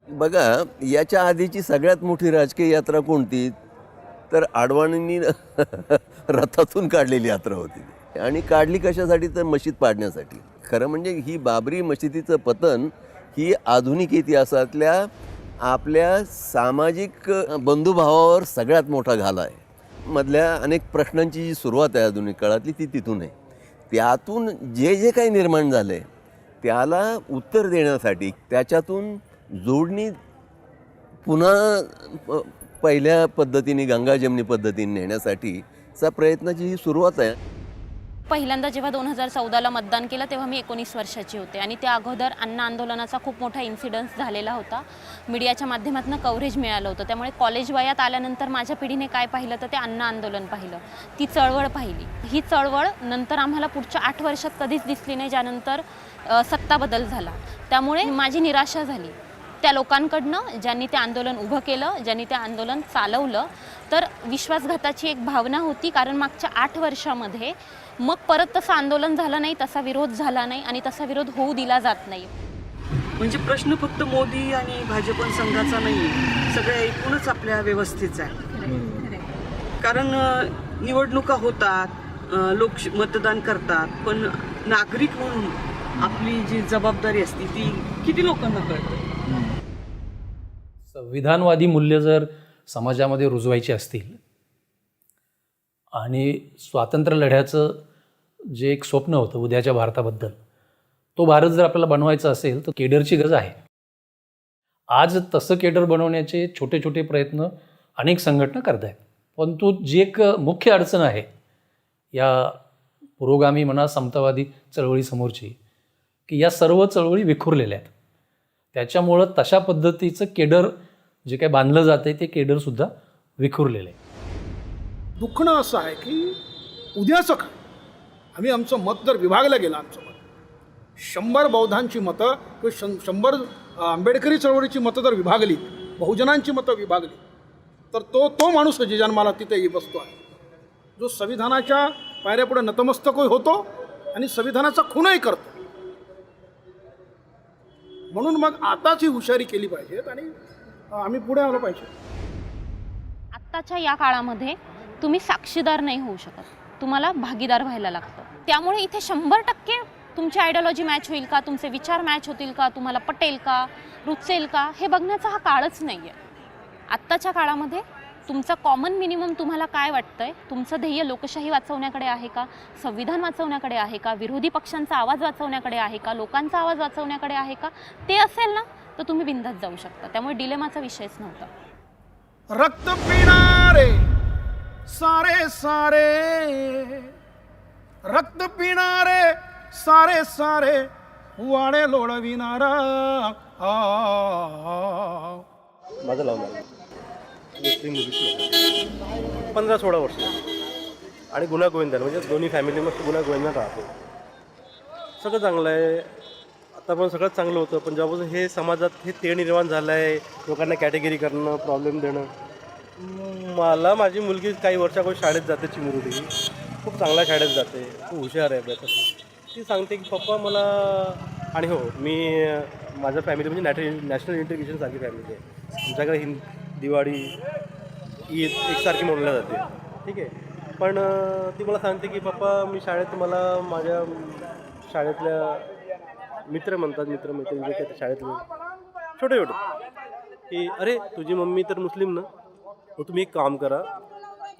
बघा, याच्या आधीची सगळ्यात मोठी राजकीय यात्रा कोणती? तर आडवाणींनी रथातून काढलेली यात्रा होती ती. आणि काढली कशासाठी? तर मशीद पाडण्यासाठी. खरं म्हणजे ही बाबरी मशिदीचं पतन ही आधुनिक इतिहासातल्या आपल्या सामाजिक बंधुभावावर सगळ्यात मोठा घाला आहे. मधल्या अनेक प्रश्नांची जी सुरुवात आहे आधुनिक काळातली ती तिथून आहे. त्यातून जे जे काही निर्माण झालं आहे त्याला उत्तर देण्यासाठी त्याच्यातून जोडणी पुन्हा पहिल्या पद्धतीने गंगा जमनी पद्धतीने नेण्यासाठीचा प्रयत्नाची ही सुरुवात आहे. पहिल्यांदा जेव्हा 2014ला मतदान केलं तेव्हा मी 19 वर्षाची होते आणि त्या अगोदर अण्णा आंदोलनाचा खूप मोठा इन्सिडन्स झालेला होता. मीडियाच्या माध्यमातून कव्हरेज मिळालं होतं. त्यामुळे कॉलेज वयात आल्यानंतर माझ्या पिढीने काय पाहिलं तर ते अण्णा आंदोलन पाहिलं, ती चळवळ पाहिली. ही चळवळ नंतर आम्हाला पुढच्या 8 वर्षात कधीच दिसली नाही, ज्यानंतर सत्ता बदल झाला. त्यामुळे माझी निराशा झाली त्या लोकांकडनं ज्यांनी ते आंदोलन उभं केलं, ज्यांनी ते आंदोलन चालवलं. तर विश्वासघाताची एक भावना होती, कारण मागच्या 8 वर्षामध्ये मग परत तसं आंदोलन झालं नाही, तसा विरोध झाला नाही आणि तसा विरोध होऊ दिला जात नाही. म्हणजे प्रश्न फक्त मोदी आणि भाजप संघाचा नाही, सगळ्या एकूणच आपल्या व्यवस्थेचा आहे. कारण निवडणुका होतात, लोक मतदान करतात, पण नागरिक म्हणून आपली जी जबाबदारी असते ती किती लोकांना कळते. संविधानवादी मूल्य जर समाजामध्ये रुजवायची असतील आणि स्वातंत्र्य लढ्याचं जे एक स्वप्न होतं उद्याच्या भारताबद्दल, तो भारत जर आपल्याला बनवायचा असेल तर केडरची गरज आहे. आज तसं केडर बनवण्याचे छोटे छोटे प्रयत्न अनेक संघटना करत आहेत. परंतु जी एक मुख्य अडचण आहे या पुरोगामी म्हणा समतावादी चळवळीसमोरची, की या सर्व चळवळी विखुरलेल्या आहेत. त्याच्यामुळं तशा पद्धतीचं केडर जे काही बांधलं जातं ते केडरसुद्धा विखुरलेलं आहे. दुखणं असं आहे की उद्याचं काय, आम्ही आमचं मत जर विभागलं गेलं, आमचं मत 100 बौद्धांची मतं किंवा 100 आंबेडकरी चळवळीची मतं जर विभागली, बहुजनांची मतं विभागली, तर तो माणूस जे जन्माला तिथे बसतो आहे, जो संविधानाच्या पायऱ्यापुढे नतमस्तक होतो आणि संविधानाचा खूनही करतो. म्हणून मग आताच ही हुशारी केली पाहिजेत आणि आम्ही पुढे आलो पाहिजे. आत्ताच्या या काळामध्ये तुम्ही साक्षीदार नाही होऊ शकत, तुम्हाला भागीदार व्हायला लागतं. त्यामुळे इथे 100% तुमची आयडियोलॉजी मॅच होईल का, तुमचे विचार मॅच होतील का, तुम्हाला पटेल का, रुचेल का, हे बघण्याचा हा काळच नाही आहे. आत्ताच्या काळामध्ये तुमचा कॉमन मिनिमम तुम्हाला काय वाटतंय, तुमचं ध्येय लोकशाही वाचवण्याकडे आहे का, संविधान वाचवण्याकडे आहे का, विरोधी पक्षांचा आवाज वाचवण्याकडे आहे का, लोकांचा आवाज वाचवण्याकडे आहे का, ते असेल ना तर तुम्ही बिंदास जाऊ शकता. त्यामुळे डिलेमाचा विषयच नव्हता. रक्त पिणारे सारे सारे, रक्त पिणारे सारे सारे, वाडे लोळविणारा. माझं लावलं मुस्लिम मुलीची 15-16 वर्ष आणि गुन्हा गोविंदन म्हणजे दोन्ही फॅमिलीमध्ये गुन्हा गोविंदन राहतो. सगळं चांगलं आहे, आता पण सगळं चांगलं होतं. पण जेव्हापासून हे समाजात हे तेढ निर्माण झालं आहे, लोकांना कॅटेगरी करणं, प्रॉब्लेम देणं. मला माझी मुलगी काही वर्षाकडे शाळेत जाते, चिमुरडी खूप चांगल्या शाळेत जाते, खूप हुशार आहे अभ्यासात. ती सांगते की पप्पा मला, आणि हो मी माझ्या फॅमिली म्हणजे नॅशनल इंटिग्रेशनसारखी फॅमिली आहे. आमच्याकडे दिवाळी ईद एकसारखी मनवल्या जाते, ठीक आहे. पण ती मला सांगते की पप्पा मी शाळेत मला माझ्या शाळेतल्या मित्र म्हणतात, मित्रमैत्रिणी जे काही शाळेतले छोटे छोटे, की अरे तुझी मम्मी तर मुस्लिम ना, मग तुम्ही एक काम करा,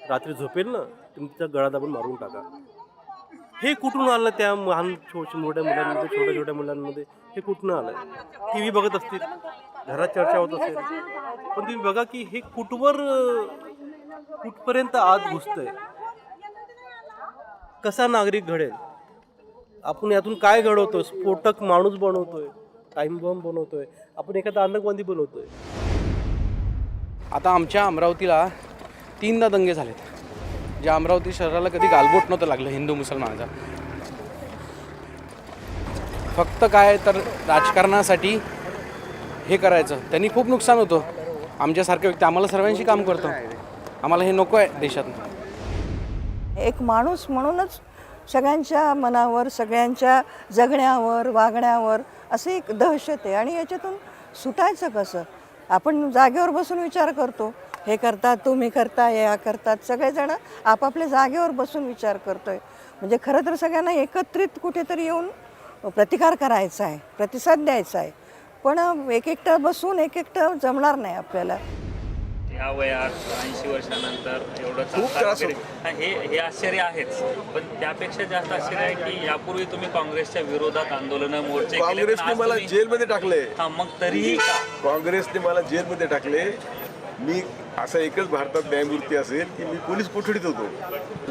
रात्री झोपेल ना तुमच्या गळा दाबून मारून टाका. हे कुठून आलं त्या लहान मोठ्या मुलांमध्ये, छोट्या छोट्या मुलांमध्ये हे कुठून आलं? टी व्ही बघत असतील, घरात चर्चा होत असेल, पण तुम्ही बघा की हे कुठपर्यंत आत घुसतंय. कसा नागरिक घडेल? आपण यातून काय घडवतोय? स्फोटक माणूस बनवतोय, टाइम बॉम्ब बनवतोय, आपण एखादा आतंकवादी बनवतोय. आता आमच्या अमरावतीला 3दा दंगे झालेत, ज्या अमरावती शहराला कधी गालबोट नव्हतं लागलं हिंदू मुसलमानाचा. फक्त काय तर राजकारणासाठी हे करायचं, त्यांनी खूप नुकसान होतं. आमच्यासारखे व्यक्ती, आम्हाला सर्वांशी काम करतो, आम्हाला हे नको आहे देशात. एक माणूस म्हणूनच सगळ्यांच्या मनावर, सगळ्यांच्या जगण्यावर, वागण्यावर असे एक दहशत आहे. आणि याच्यातून सुटायचं कसं? आपण जागेवर बसून विचार करतो, हे करतात, तुम्ही करता, हे करतात, सगळेजण आपापल्या जागेवर बसून विचार करतोय. म्हणजे खरं तर सगळ्यांना एकत्रित कुठेतरी येऊन प्रतिकार करायचा आहे, प्रतिसाद द्यायचा आहे. पण एक एकटं बसून एक एकटं जमणार नाही आपल्याला. या वयात 80 वर्षानंतर एवढं चालतं वगैरे. हे आश्चर्य आहेच, पण त्यापेक्षा जास्त आश्चर्य आहे की यापूर्वी तुम्ही काँग्रेसच्या विरोधात आंदोलनं मोर्चे केले, पण काँग्रेसने आज मला तुम्ही- जेलमध्ये टाकले. हा, मग तरीही का? काँग्रेसने मला जेलमध्ये टाकले. मी असा एकच भारतात न्यायमूर्ती असेल की मी पोलीस कोठडीत होतो.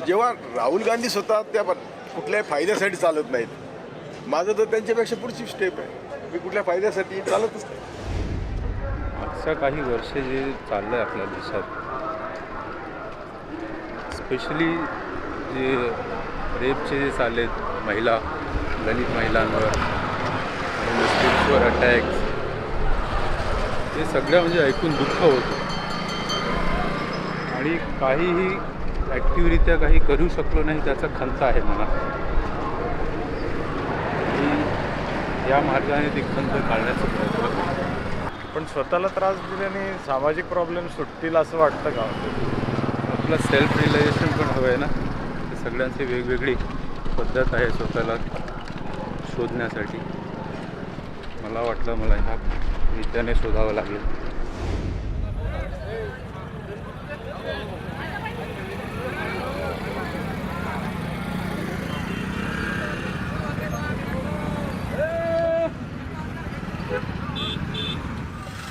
जेव्हा राहुल गांधी स्वतः त्या कुठल्याही फायद्यासाठी चालत नाहीत, माझं तर त्यांच्यापेक्षा पुढची स्टेप आहे. मी कुठल्या फायद्यासाठी चालतच नाही. मागच्या काही वर्ष जे चाललं आहे आपल्या देशात, स्पेशली जे रेपचे जे चाललेत महिला, दलित महिलांवर आणि मुस्लिम्सवर अटॅक्स, ते सगळं म्हणजे ऐकून दुःख होतं. आणि काहीही ॲक्टिव्हरित्या काही करू शकलो नाही त्याचा खंत आहे मला. आणि या मार्गाने ती खंत काढण्याचा प्रयत्न करतो. पण स्वतःला त्रास दिल्याने सामाजिक प्रॉब्लेम सुटतील असं वाटतं का? आपलं सेल्फ रिअलायझेशन पण हवं आहे ना. ते सगळ्यांची वेगवेगळी पद्धत आहे स्वतःला शोधण्यासाठी. मला वाटलं मला ह्या विचाराने शोधावं लागेल.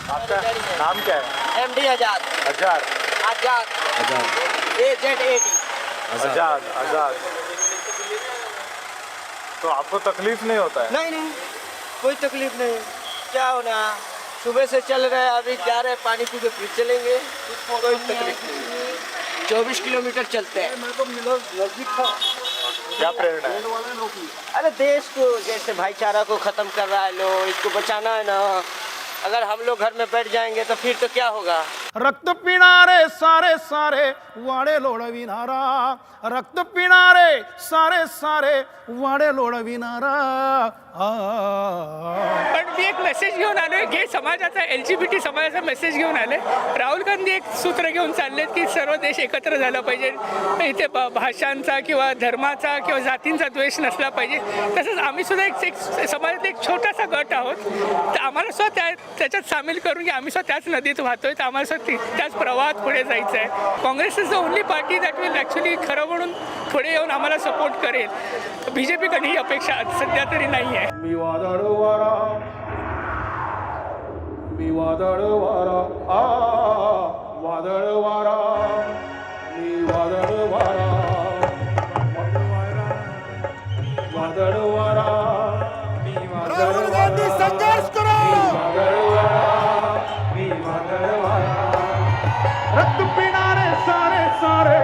आपका नाम क्या है? MD आजाद. आजाद. AZAD. आजाद. तो आपको तकलीफ नहीं होता है? नहीं, कोई तकलीफ नहीं. क्या होना, सुबह से चल रहे हैं, अभी जा रहे हैं, पानी पी के फिर चलेंगे. कोई तकलीफ नहीं. 24 किलोमीटर चलते हैं. नजदीक था. क्या प्रेरणा है? अरे देश को जैसे भाईचारा को खत्म कर रहा है लोग, इसको बचाना है ना. अगर हम लोग घर में बैठ जाएंगे तो फिर तो क्या होगा. रक्त पिणारे सारे सारे वाडे लोळविणारा, रक्त पिणारे सारे सारे वाडे लोळविणारा. पण मी एक मेसेज घेऊन आलोय, गे समाजाचा, LGBT समाजाचा मेसेज घेऊन आले. राहुल गांधी एक सूत्र घेऊन चाललेत की सर्व देश एकत्र झाला पाहिजे, इथे भाषांचा किंवा धर्माचा किंवा जातींचा द्वेष नसला पाहिजे. तसंच आम्ही सुद्धा एक समाजात एक छोटासा गट आहोत, तर आम्हाला सुद्धा त्याच्यात सामील करून की आम्ही सुद्धा त्याच नदीत वाहतोय, तर आम्हाला सुद्धा त्याच प्रवाहात पुढे जायचं आहे. Congress is the only party that will actually खरं म्हणून पुढे येऊन आम्हाला सपोर्ट करेल. BJPकडे ही अपेक्षा सध्या तरी नाही आहे. मी वादळ वारा, मी वादळ वारा, वादळ वारा, मी वादळ वारा, वादळ वारा, मी वादळ वारा, संघर्ष करो, वादळ वारा, मी वादळ वारा. रक्त पिणारे सारे सारे,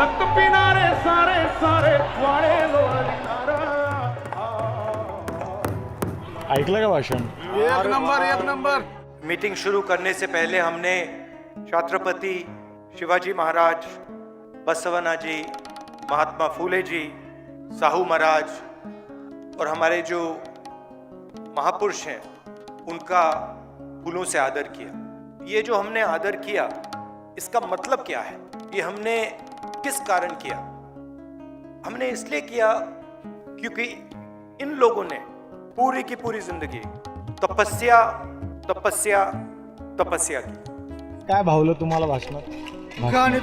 रक्त पिणारे सारे सारे वाडे लोळविणारा. ऐकलं का भाषण? एक नंबर. मीटिंग शुरू करने से पहले हमने छत्रपति शिवाजी महाराज, बसवनाजी, महात्मा फूले जी, साहू महाराज और हमारे जो महापुरुष हैं उनका फूलों से आदर किया. ये जो हमने आदर किया, इसका मतलब क्या है? ये हमने किस कारण किया? हमने इसलिए किया क्योंकि इन लोगों ने पूरी की पूरी जिंदगी तपस्या तपस्या तपस्या की. काय भावलं तुम्हाला भाषणात?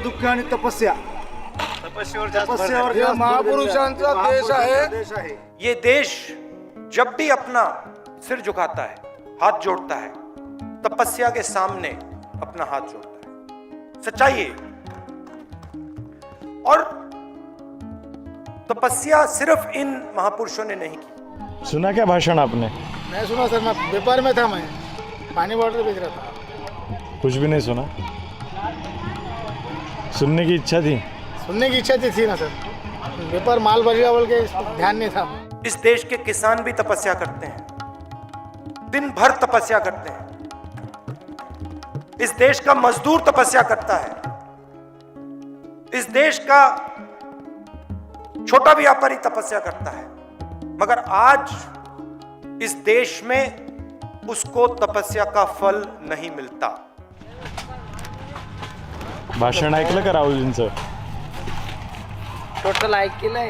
दुःख आणि तपस्या. तपस्यावर महापुरुषांचा देश आहे. ये देश जब भी अपना सिर झुकाता है, हाथ जोड़ता है, तपस्या के सामने अपना हाथ जोड़ता है. सच्चाई है. और तपस्या सिर्फ इन महापुरुषों ने नहीं की. सुना क्या भाषण आपने? मैं सुना सर, मैं व्यापार में था, मैं पानी बॉटल बेच रहा था. कुछ भी नहीं सुना? सुनने की इच्छा थी? सुनने की इच्छा थी ना सर, व्यापार माल बढ़ेगा बोल के ध्यान नहीं था. इस देश के किसान भी तपस्या करते हैं, दिन भर तपस्या करते हैं. इस देश का मजदूर तपस्या करता है. इस देश का छोटा व्यापारी तपस्या करता है. मगर आज इस देश में उसको तपस्या का फल नहीं मिलता. भाषण ऐकलं का राहुलजींचं? टोटल ऐकलंय.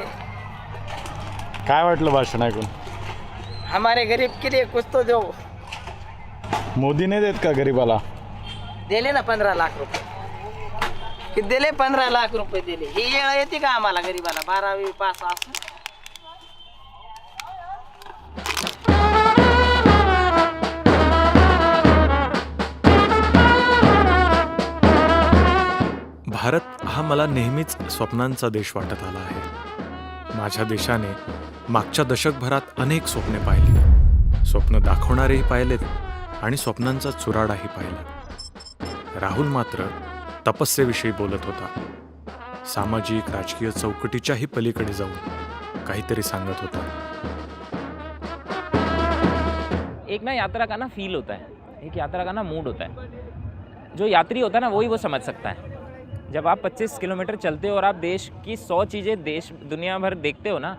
काय वाटलं भाषण ऐकून? हमारे गरीब के लिए कुछ तो दो. मोदी नाही देत का गरीबाला? दिले ना 15 लाख रुपये. किती दिले? 15 लाख रुपये दिले. ही वेळ येते का आम्हाला गरीबाला? 12वी पास असं. भारत हा मला नेहमीच स्वप्नांचा देश वाटत आला आहे. माझ्या देशाने मागच्या दशकभरात अनेक स्वप्ने पाहिली, स्वप्न दाखवणारेही पाहिलेत आणि स्वप्नांचा चुराडाही पाहिला. राहुल मात्र तपस्येविषयी बोलत होता. सामाजिक राजकीय चौकटीच्याही पलीकडे जाऊन काहीतरी सांगत होता. एक ना यात्रा का ना फील होता है, एक यात्रा का ना मूड होता है. जो यात्री होता है ना वही वो समझ सकता है. जब आप 25 किलोमीटर चलते हो और आप देश की 100 चीज़ें देश दुनिया भर देखते हो ना,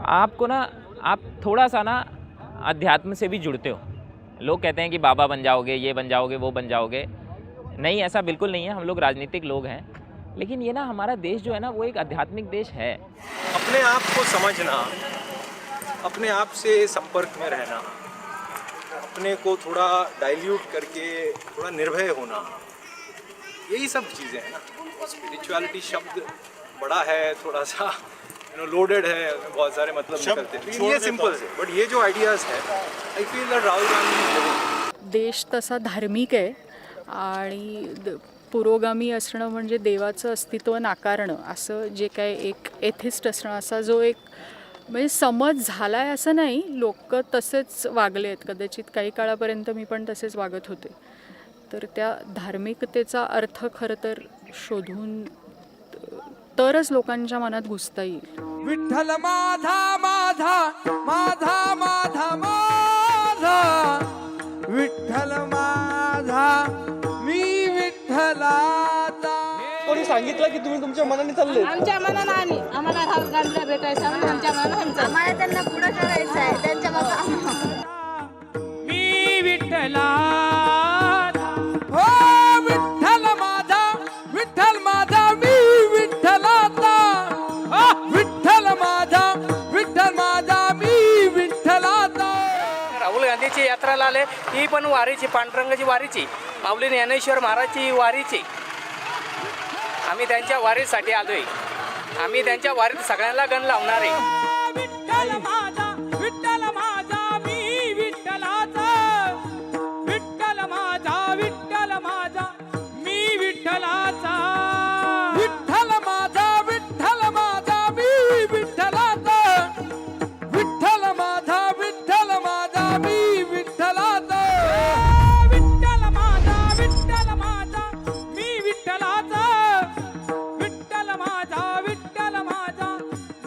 आपको ना आप थोड़ा सा ना अध्यात्म से भी जुड़ते हो. लोग कहते हैं कि बाबा बन जाओगे, ये बन जाओगे, वो बन जाओगे. नहीं, ऐसा बिल्कुल नहीं है. हम लोग राजनीतिक लोग हैं, लेकिन ये ना हमारा देश जो है ना वो एक आध्यात्मिक देश है. अपने आप को समझना, अपने आप से संपर्क में रहना, अपने को थोड़ा डाइल्यूट करके थोड़ा निर्भय होना, यही सब चीज़ें हैं ना. स्पिरिचुअलिटी शब्द बड़ा है, थोड़ा सा लोडेड है, बहुत सारे मतलब निकलते हैं. ये सिंपल है, बट ये जो आइडियाज़ है, I feel that Rahul Gandhi. देश तसा धार्मिक आहे आणि पुरोगामी असणं म्हणजे देवाचं अस्तित्व नाकारणं, असं जे काय एक एथिस्ट असणं, असा जो एक म्हणजे समज झाला आहे असं नाही. लोक तसेच वागले आहेत. कदाचित काही काळापर्यंत मी पण तसेच वागत होते. तर त्या धार्मिकतेचा अर्थ खरं तर शोधून तरच लोकांच्या मनात घुसता येईल. विठ्ठल माझा माझा माझा माझा माझा विठ्ठल माझा मी विठ्ठलाचा. कोणी सांगितलं की तुम्ही तुमच्या मनाने चालले? आमच्या मनानं आम्ही, आम्हाला राहुल गांधीला भेटायचं आहे, आमच्या मनानं आम्हाला त्यांना पुढं करायचं आहे. त्यांच्या मी विठ्ठला हो विठ्ठल माझा विठ्ठल माझा मी विठ्ठलाचा. विठ्ठल माझा विठ्ठल माझा मी विठ्ठलाचा. राहुल गांधीची यात्रा आले, ही पण वारीची, पांडुरंगाची वारीची, माऊली ज्ञानेश्वर महाराजची वारीची. आम्ही त्यांच्या वारीसाठी आलोय. आम्ही त्यांच्या वारीत सगळ्यांना गण लावणार आहे. विठ्ठल माझा विठ्ठल माझा मी विठ्ठलाचा. विठ्ठल माझा विठ्ठल माझा मी विठ्ठलाचा. विठ्ठल माझा विठ्ठल माझा मी विठ्ठलाचा. विठ्ठल माझा विठ्ठल माझा मी विठ्ठलाचा. विठ्ठल माझा विठ्ठल माझा मी विठ्ठलाचा. विठ्ठल माझा विठ्ठल माझा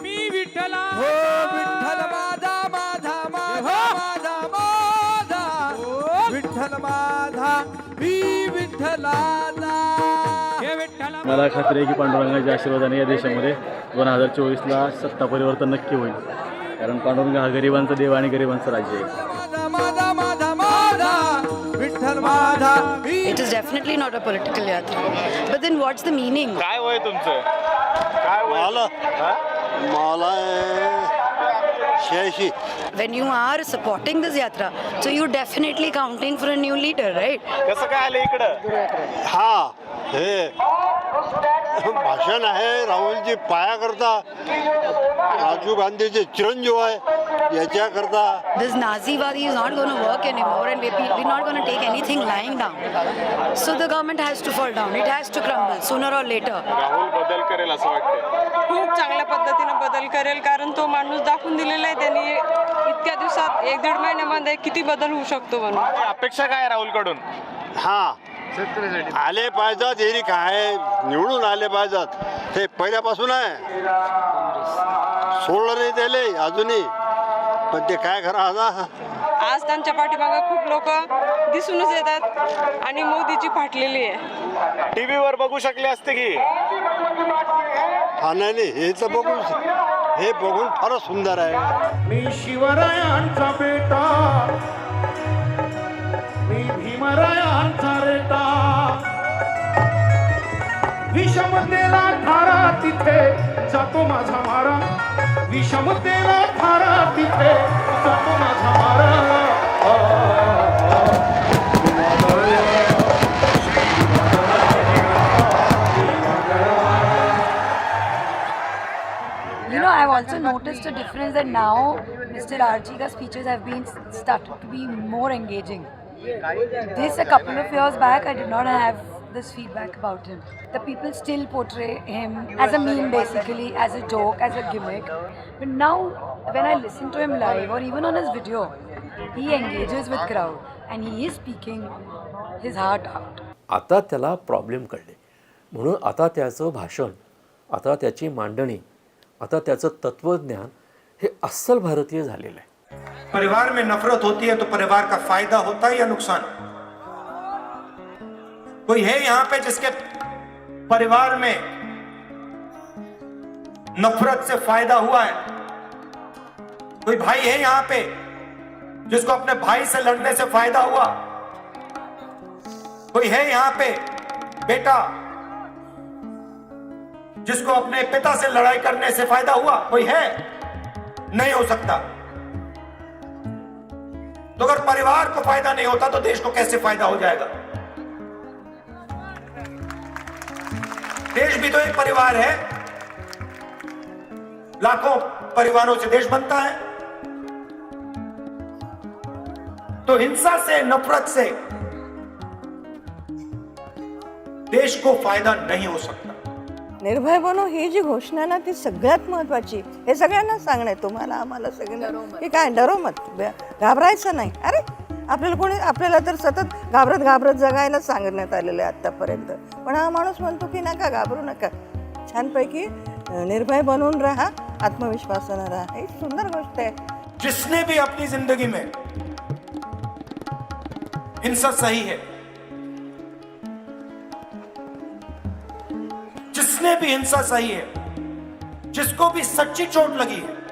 मी विठ्ठला. हो विठ्ठल माझा माझा माझा माझा माझा विठ्ठल माझा मी विठ्ठलाचा. हे विठ्ठल. मला खात्री आहे की पांडुरंगाच्या आशीर्वादाने या देशामध्ये 2024ला सत्ता परिवर्तन नक्की होईल. कारण पांडुरंग हा गरिबांचा देव आणि गरिबांचं राज्य आहे. माझा माझा माझा विठ्ठल माझा. It is definitely not a political yatra. But then what's the meaning? काय वय तुमचं? काय वय? मला 86. When you are supporting this yatra, so you're definitely counting for a new leader, right? कसं काय आलं इकडं? हा हे भाषण आहे राहुलजी पायाकरता, राजीव गांधीचे चिरंजीव आहे याच्याकरता. This Naziwadi is not going to work anymore, and we're not going to take anything lying down. So the government has to fall down. It has to crumble sooner or later. Rahul बदल करेल असं वाटतं? खूप चांगल्या पद्धतीनं बदल करेल, कारण तो माणूस दाखवून दिलेला आहे त्यांनी इतक्या दिवसात, 1-1.5 महिन्यामध्ये किती बदल होऊ शकतो म्हणून. अपेक्षा काय राहुल कडून? हा आले पाहिजेत, हे काय निवडून आले पाहिजेत. हे पहिल्यापासून आहे, सोडलं नाही त्याले अजूनही, पण ते काय खरं आता. आज त्यांच्या पाठीमागे खूप लोक दिसूनच येतात आणि मोदीची फाटलेली आहे. टीव्हीवर बघू शकले असते की. हा नाही, हे तर बघून, हे बघून फारच सुंदर आहे. मी शिवरायांचा बेटा भीमरायांचा रेटा विषमतेला थारा तिथे जातो माझा मारा विषमतेला थारा तिथे जातो माझा मारा You know, I've also noticed a difference that now Mr. Archie's speeches have been started to be more engaging. This a couple of years back, I did not have this feedback about him. The people still portray him as a meme, basically, as a joke, as a gimmick. But now, when I listen to him live or even on his video, he engages with crowd and he is speaking his heart out. आता त्याला problem कळले म्हणून आता त्याचं भाषण, आता त्याची मांडणी, आता त्याचं तत्वज्ञान हे अस्सल भारतीय झालेलं आहे. परिवार में नफरत होती है तो परिवार का फायदा होता है या नुकसान? कोई है यहां पे जिसके परिवार में नफरत से फायदा हुआ है? कोई भाई है यहां पे जिसको अपने भाई से लड़ने से फायदा हुआ? कोई है यहां पे बेटा जिसको अपने पिता से लड़ाई करने से फायदा हुआ? कोई है? नहीं हो सकता. तो अगर परिवार को फायदा नहीं होता तो देश को कैसे फायदा हो जाएगा? देश भी तो एक परिवार है. लाखों परिवारों से देश बनता है. तो हिंसा से, नफरत से देश को फायदा नहीं हो सकता. निर्भय बनो ही जी घोषणा ना ती सगळ्यात महत्त्वाची. हे सगळ्यांना सांगणे तुम्हाला आम्हाला सगळ्यांना की काय डरो मत, घाबरायचं नाही. अरे आपल्याला तर सतत घाबरत जगायला सांगण्यात आलेलं आहे आतापर्यंत. पण हा माणूस म्हणतो की नका घाबरू नका, छानपैकी निर्भय बनून राहा, आत्मविश्वासानं राहा. ही सुंदर गोष्ट आहे. जिसने भी अपनी जिंदगी में हिंसा सही है, जिसने भी हिंसा सही है, जिसको भी सच्ची चोट लगी है,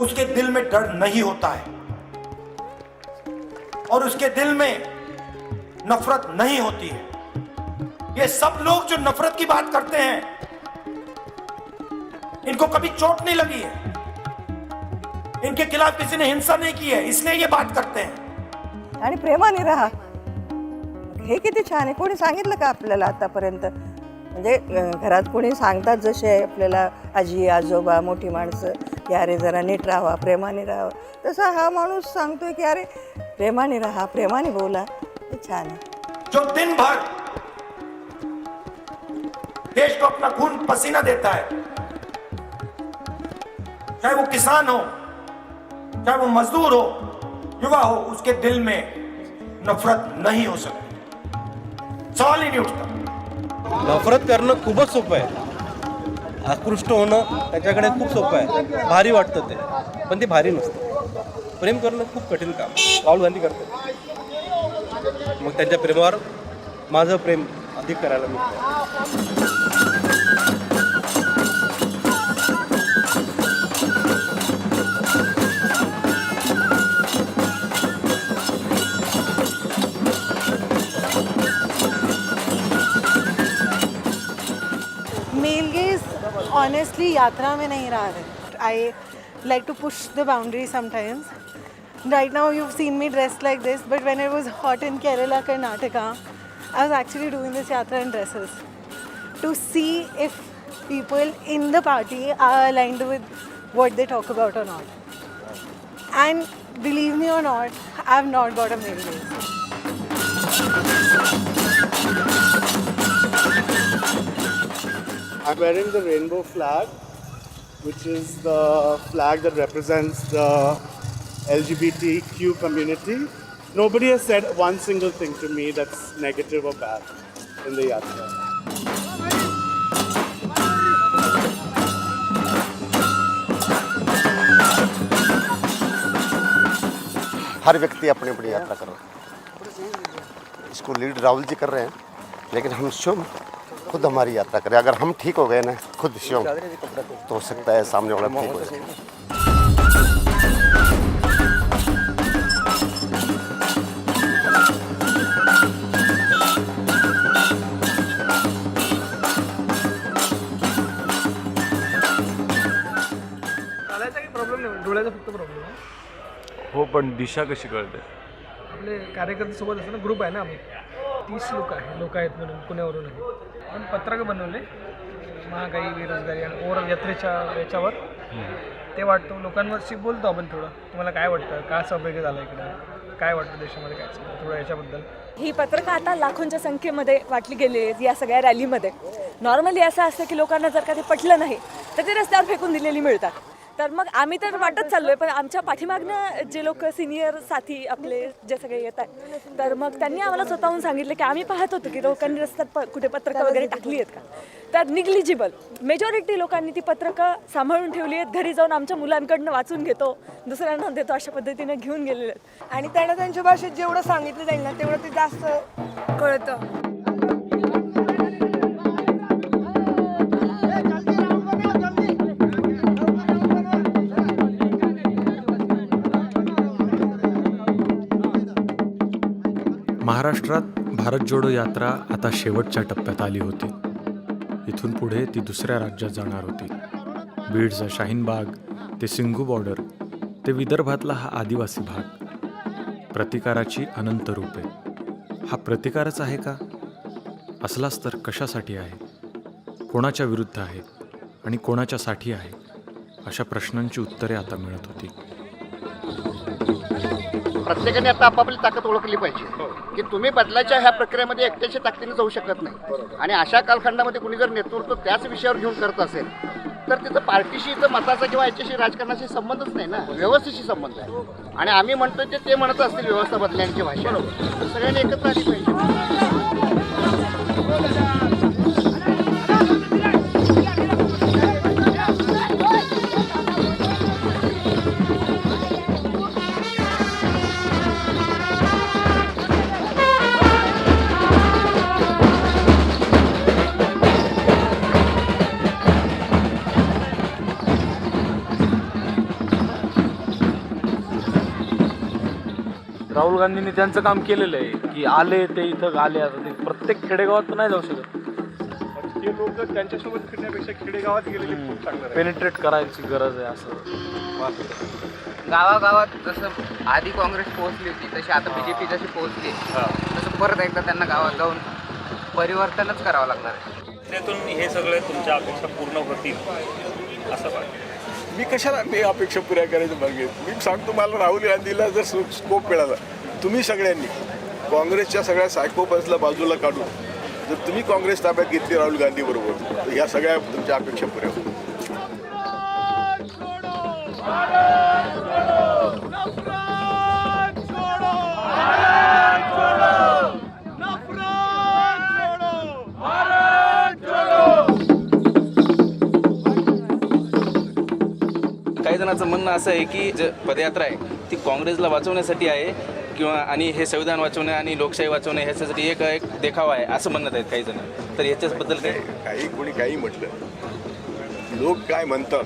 उसके दिल में डर नहीं होता है और उसके दिल में नफरत नहीं होती है. ये सब लोग जो नफरत की बात करते हैं, इनको कभी चोट नहीं लगी है, इनके खिलाफ किसी ने हिंसा नहीं की है, इसलिए ये बात करते हैं. आणि प्रेमाने राहा. हे किती छान आहे. कोणी सांगितलं का आपल्याला आतापर्यंत? म्हणजे घरात कोणी सांगतात जसे आपल्याला आजी आजोबा मोठी माणसं की अरे जरा नीट राहावा, प्रेमाने राहावं, तसा हा माणूस सांगतोय की अरे प्रेमाने राहा, प्रेमाने बोला. हे छान आहे. जो दिन भर देश को अपना खून पसीना देता है, चाहे वो किसान हो, चाहे वो मजदूर हो, युवा हो, उसके दिल में नफरत नहीं हो सकती. सवाल ही नहीं उठता. नफरत करणं खूपच सोपं आहे. आकृष्ट होणं त्याच्याकडे खूप सोपं आहे. भारी वाटतं ते, पण ते भारी नसतं. प्रेम करणं खूप कठीण काम. राहुल गांधी करतात. मग त्यांच्या प्रेमावर माझं प्रेम अधिक करायला मिळतं. Male gaze honestly यात्रा में नहीं रहा है. I like to push the boundaries sometimes. Right now you've seen me dressed like this, but when it was hot in Kerala, Karnataka, I was actually doing this yatra in dresses to see if people in the party are aligned with what they talk about or not. And believe me or not, I have not got a male gaze. I'm wearing the rainbow flag, which is the flag that represents the LGBTQ community. Nobody has said one single thing to me that's negative or bad in the yatra. हर व्यक्ति अपनी अपनी यात्रा कर रहा है. इसको lead Rahul ji कर रहे हैं, लेकिन हम स्वयं खुद हमारी यात्रा करें. अगर हम ठीक हो गए ना खुद स्वयं, तो हो सकता है सामने वाला ठीक हो जाए. प्रॉब्लेम नाही, डोळ्याचा फक्त प्रॉब्लेम आहे. हो, पण दिशा कशी कळते? आपले कार्यकर्ते सोबत असं ना ग्रुप आहे ना, आम्ही 30 लोक आहेत म्हणून पुण्यावरून आहे. पण पत्रकं बनवले महागाई, बेरोजगारी आणि ओव्हरऑल यात्रेच्या याच्यावर ते वाटतो. लोकांवरशी बोलतो आपण थोडं, तुम्हाला काय वाटतं, का सहभागी झाला इकडे, काय वाटतं देशामध्ये, काय चाललं, थोडं याच्याबद्दल. ही पत्रकं आता लाखोंच्या संख्येमध्ये वाटली गेली आहेत या सगळ्या रॅलीमध्ये. नॉर्मली असं असतं की लोकांना जर का ते पटलं नाही तर ते रस्त्यावर फेकून दिलेली मिळतात. तर मग आम्ही तर वाटत चाललो आहे, पण आमच्या पाठीमागनं जे लोक सिनियर साथी आपले जे सगळे येत आहेत, तर मग त्यांनी आम्हाला स्वतःहून सांगितलं की आम्ही पाहत होतो की लोकांनी रस्त्यात कुठे पत्रकं वगैरे टाकली आहेत का, तर निग्लिजिबल मेजॉरिटी लोकांनी ती पत्रकं सांभाळून ठेवली आहेत. घरी जाऊन आमच्या मुलांकडनं वाचून घेतो, दुसऱ्यांना देतो, अशा पद्धतीने घेऊन गेलेले आहेत. आणि त्यांना त्यांच्या भाषेत जेवढं सांगितलं जाईल ना तेवढं ते जास्त कळतं. महाराष्ट्रात भारत जोडो यात्रा आता शेवटच्या टप्प्यात आली होती. इथून पुढे ती दुसऱ्या राज्यात जाणार होती. बीडचा शाहीनबाग ते सिंघू बॉर्डर ते विदर्भातला हा आदिवासी भाग. प्रतिकाराची अनंत रूपे. हा प्रतिकारच आहे का? असलाच तर कशासाठी आहे? कोणाच्या विरुद्ध आहे आणि कोणाच्यासाठी आहे? अशा प्रश्नांची उत्तरे आता मिळत होती. प्रत्येकाने आता आपापली ताकद ओळखली पाहिजे की तुम्ही बदलाच्या ह्या प्रक्रियेमध्ये एकट्याच्या ताकदीने जाऊ शकत नाही. आणि अशा कालखंडामध्ये कुणी जर नेतृत्व त्याच विषयावर घेऊन करत असेल तर तिथं पार्टीशी इथं मताचा किंवा याच्याशी राजकारणाशी संबंधच नाही ना, व्यवस्थेशी संबंध आहे. आणि आम्ही म्हणतोय ते म्हणत असतील व्यवस्था बदलण्याची भाषा, तर सगळ्यांनी एकत्र आली पाहिजे. राहुल गांधींनी त्यांचं काम केलेलं आहे की आले ते इथं आले. आता ते प्रत्येक खेडेगावात तर नाही जाऊ शकत. हे लोक त्यांच्यासोबत फिरण्यापेक्षा खेडेगावात गेलेले खूप चांगलं. पेनिट्रेट करायची गरज आहे असं वाटतं. गावागावात जसं आधी काँग्रेस पोहोचली होती तशी आता BJP जशी पोहोचली तसं परत एकदा त्यांना गावात जाऊन परिवर्तनच करावं लागणार आहे. त्यातून हे सगळे तुमच्या अपेक्षा पूर्ण होतील असं वाटतं. मी कशाला मी अपेक्षा पुऱ्या करायचं मागे. मी सांगतो, मला राहुल गांधीला जर स्कोप मिळाला, तुम्ही सगळ्यांनी काँग्रेसच्या सगळ्या सायकोपन्सला बाजूला काढून जर तुम्ही काँग्रेस ताब्यात घेतली राहुल गांधी बरोबर, तर ह्या सगळ्या तुमच्या अपेक्षा पुऱ्या होतील. काही जणांचं म्हणणं असं आहे की जे पदयात्रा आहे ती काँग्रेसला वाचवण्यासाठी आहे किंवा आणि हे संविधान वाचवणे आणि लोकशाही वाचवणे ह्याच्यासाठी एक देखावा आहे असं म्हणत आहेत काही जण. तर याच्याबद्दल काही कोणी काही म्हटलं, लोक काय म्हणतात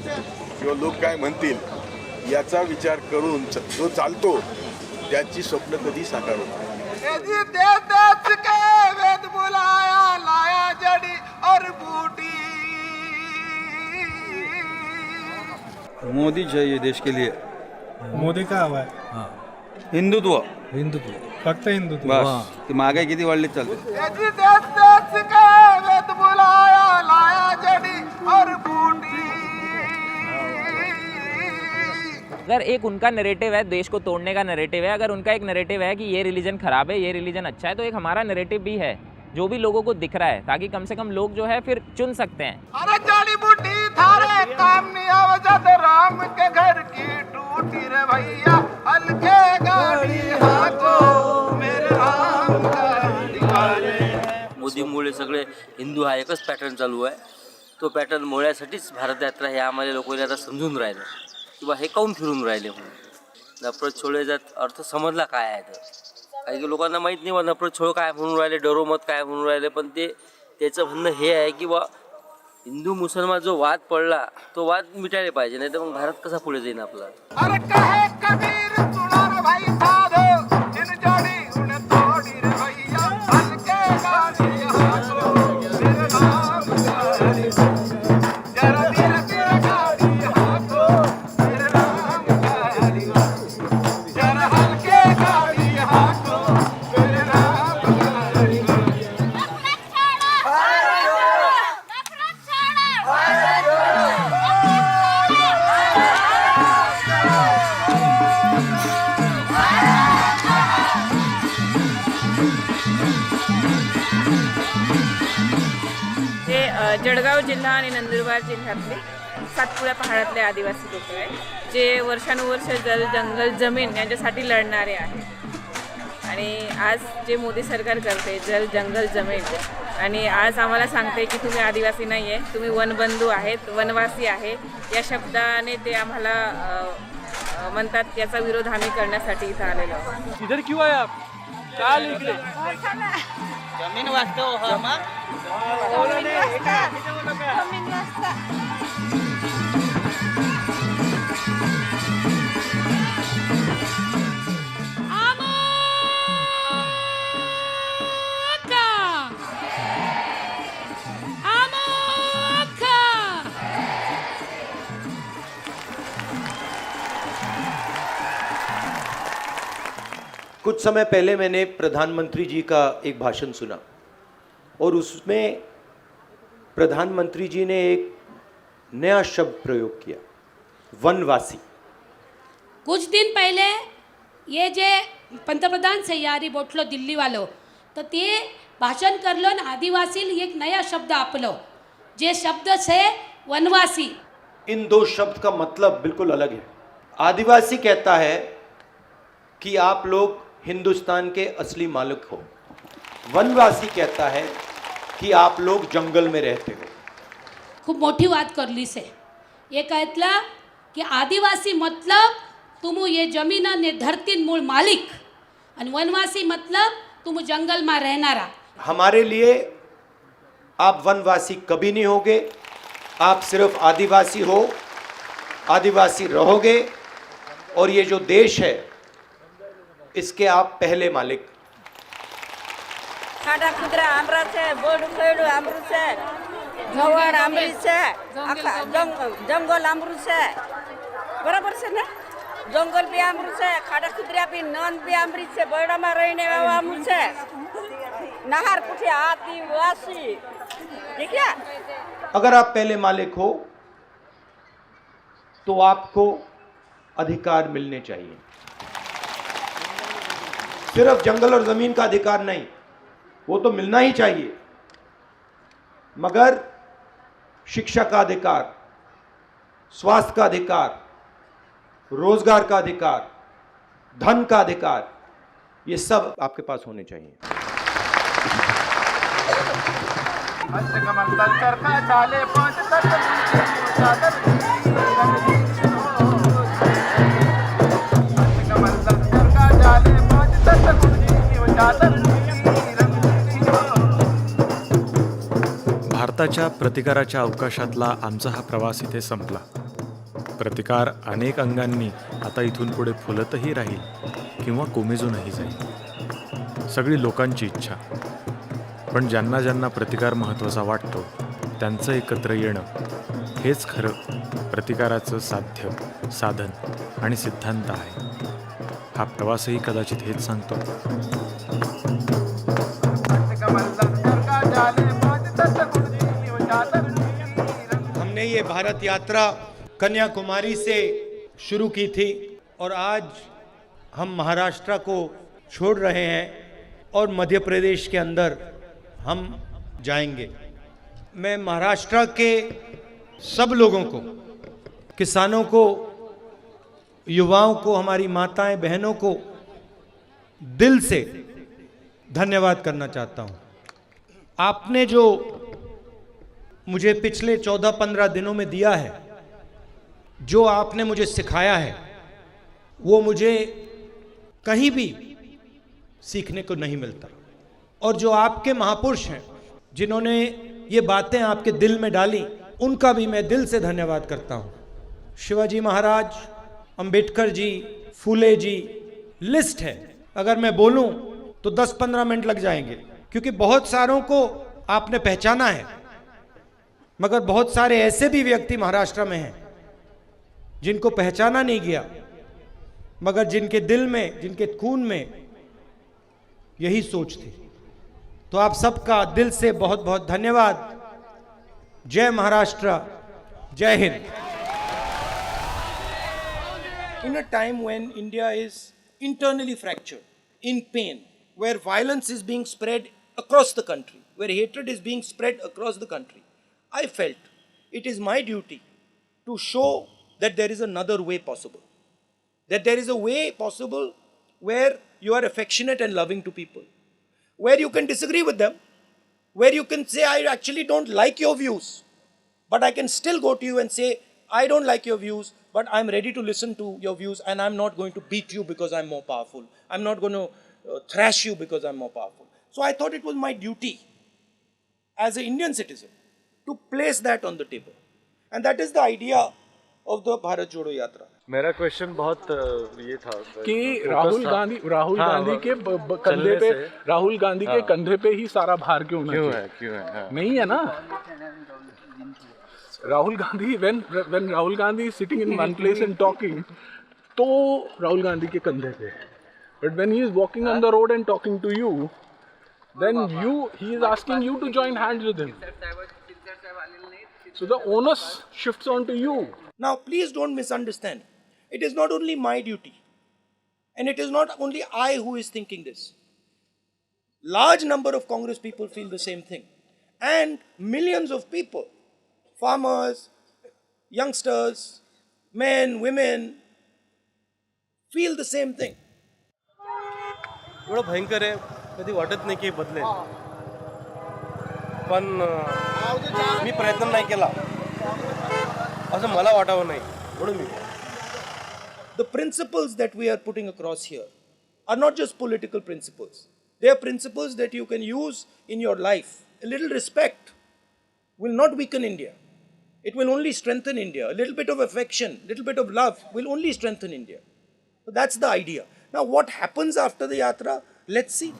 किंवा लोक काय म्हणतील याचा विचार करून जो चालतो त्याची स्वप्न कधी साकार होत. मोदी चाहिए देश के लिए. मोदी का हवा आहे? हिंदुत्व फक्त हिंदुत्व. बस. ती महागाई किती वाढली चालते. अगर एक उनका नैरेटिव है, देश को तोड़ने का नैरेटिव है, अगर उनका एक नैरेटिव है कि ये रिलीजन खराब है, ये रिलीजन अच्छा है, तो एक हमारा नैरेटिव भी है जो भी लोगों को दिख रहा है, ताकि कम से कम लोग जो है फिर चुन सकते हैं. अरे जड़ी बूटी थारे काम नहीं आवजत राम के घर की टूटी रे भैया हल्के गाड़ी हाथों मेरे राम गाड़ी वाले. मोदीमुळे सगळे हिंदू हा एकच पॅटर्न चालू आहे. तो पॅटर्न मोळ्यासाठीच भारत यात्रा हे आम्हाला लोकांनी आता समजून राहिलं किंवा हे काऊन फिरून राहिले म्हणून. नफरत छोडेचा अर्थ समजला काय आहे. तर काही लोकांना माहीत नाही बा नफरत छोड काय म्हणून राहिले, डरोमत काय म्हणून राहिले. पण त्याचं म्हणणं हे आहे की बा हिंदू मुसलमान जो वाद पडला तो वाद मिटायला पाहिजे, नाही तर मग भारत कसा पुढे जाईल आपला. अरे कहे कबीर सुना रे भाई साधो जिन जोड़ी उन तोड़ी रे भैया हल्के गाड़ी हाथों मेरे राम गाड़ी जरा धीरे धीरे गाड़ी हाथों मेरे राम जिल्हा आणि नंदुरबार जिल्ह्यातले सातपुडा पहाडातले आदिवासी लोक आहेत जे वर्षानुवर्ष जंगल जमीन यांच्यासाठी लढणारे आहेत. आणि आज जे मोदी सरकार करते जंगल जमीन, आणि आज आम्हाला सांगते की तुम्ही आदिवासी नाही आहे, तुम्ही वनबंधू आहेत, वनवासी आहे, या शब्दाने ते आम्हाला म्हणतात. याचा विरोध आम्ही करण्यासाठी इथं आलेलो आहोत. इधर क्यों आए आप? क्या निकले? जमीन वाचतो कुछ समय पहले मैंने प्रधानमंत्री जी का एक भाषण सुना और उसमें प्रधानमंत्री जी ने एक नया शब्द प्रयोग किया, वनवासी. कुछ दिन पहले ये जे पंतप्रधान सह्याद्री बोटलो दिल्ली वालो तर ते भाषण करलो आणि आदिवासी एक नया शब्द आपलो जे शब्द से वनवासी. इन दो शब्द का मतलब बिल्कुल अलग है. आदिवासी कहता है कि आप लोग हिंदुस्तान के असली मालिक हो. वनवासी कहता है कि आप लोग जंगल में रहते हो. खूप मोठी बात करली से ये कहतला कि आदिवासी मतलब तुम ये जमीन ने धरती मूल मालिक और वनवासी मतलब तुम जंगल में रहनारा. हमारे लिए आप वनवासी कभी नहीं होगे, आप सिर्फ आदिवासी हो, आदिवासी रहोगे और ये जो देश है इसके आप पहले मालिक. खाडा खुदरा आमरा છે, બોડુ ખેડુ આમરું છે, જવાડ આમરી છે, આખા જંગલ આમરું છે, બરાબર છે ને? જંગલ બી આમરું છે, ખાડા ખુદરા બી નન બી આમરી છે, બરડામાં રહીને આમરું છે, નહાર પૂઠે આદિવાસી. ठीक है? अगर आप पहले मालिक हो तो आपको अधिकार मिलने चाहिए. सिर्फ जंगल और जमीन का अधिकार नहीं, वो तो मिलना ही चाहिए, मगर शिक्षा का अधिकार, स्वास्थ्य का अधिकार, रोजगार का अधिकार, धन का अधिकार, ये सब आपके पास होने चाहिए. भारताच्या प्रतिकाराच्या अवकाशातला आमचा हा प्रवास इथे संपला. प्रतिकार अनेक अंगांनी आता इथून पुढे फुलतही राहील किंवा कोमेजूनही जाईल. सगळी लोकांची इच्छा. पण ज्यांना ज्यांना प्रतिकार महत्त्वाचा वाटतो त्यांचं एकत्र येणं हेच खरं प्रतिकाराचं साध्य, साधन आणि सिद्धांत आहे. हा प्रवासही कदाचित हेच सांगतो. हमने ये भारत यात्रा कन्याकुमारी से शुरू की थी और आज हम महाराष्ट्र को छोड़ रहे हैं और मध्य प्रदेश के अंदर हम जाएंगे. मैं महाराष्ट्र के सब लोगों को, किसानों को, युवाओं को, हमारी माताएं बहनों को दिल से धन्यवाद करना चाहता हूं. आपने जो मुझे पिछले 14-15 दिनों में दिया है, जो आपने मुझे सिखाया है, वो मुझे कहीं भी सीखने को नहीं मिलता. और जो आपके महापुरुष हैं जिन्होंने ये बातें आपके दिल में डाली, उनका भी मैं दिल से धन्यवाद करता हूँ. शिवाजी महाराज, अंबेडकर जी, फूले जी, लिस्ट है. अगर मैं बोलूं तो 10-15 मिनट लग जाएंगे, क्योंकि बहुत सारों को आपने पहचाना है, मगर बहुत सारे ऐसे भी व्यक्ति महाराष्ट्र में हैं जिनको पहचाना नहीं गया, मगर जिनके दिल में, जिनके खून में यही सोच थी. तो आप सबका दिल से बहुत बहुत धन्यवाद. जय महाराष्ट्र, जय Hind. In a time when India is internally fractured, in pain, where violence is being spread across the country, where hatred is being spread across the country, I felt it is my duty to show that there is another way possible. That there is a way possible where you are affectionate and loving to people, where you can disagree with them, where you can say, I actually don't like your views, but I can still go to you and say, I don't like your views, but I'm ready to listen to your views, and I'm not going to beat you because I'm more powerful. I'm not going to thrash you because I'm more powerful. So I thought it was my duty as an Indian citizen to place that on the table. And that is the idea of the Bharat Jodo Yatra. मेरा question बहुत ये था कि राहुल गांधी के कंधे पे राहुल गांधी के कंधे पे ही सारा भार क्यों है नहीं है ना Rahul Gandhi when Rahul Gandhi is sitting in one place and talking तो राहुल गांधी के कंधे पे but when he is walking on the road and talking to you then he is asking you to join hands with him so the onus shifts on to you. Now please don't misunderstand. It is not only my duty, and it is not only I who is thinking this. Large number of Congress people feel the same thing, and millions of people, farmers, youngsters, men, women, feel the same thing. एवढं भयंकर आहे कधी वाटत नाही की बदलेल पण मी प्रयत्न नाही केला असं मला वाटावं नाही म्हणून मी The principles that we are putting across here are not just political principles. They are principles that you can use in your life. A little respect will not weaken India. It will only strengthen India. A little bit of affection, a little bit of love will only strengthen India. So that's the idea. Now what happens after the yatra? Let's see.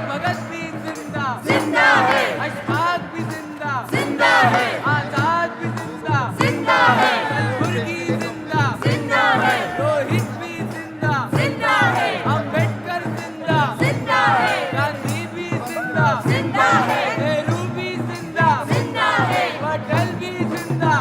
Bhagat भी जिंदा है, अशफाक भी जिंदा है, आजाद भी जिंदा है, कलबुर्गी जिंदा है, रोहित भी जिंदा है, अम्बेडकर जिंदा है, गांधी भी जिंदा है, नेहरू भी जिंदा है, पटेल भी जिंदा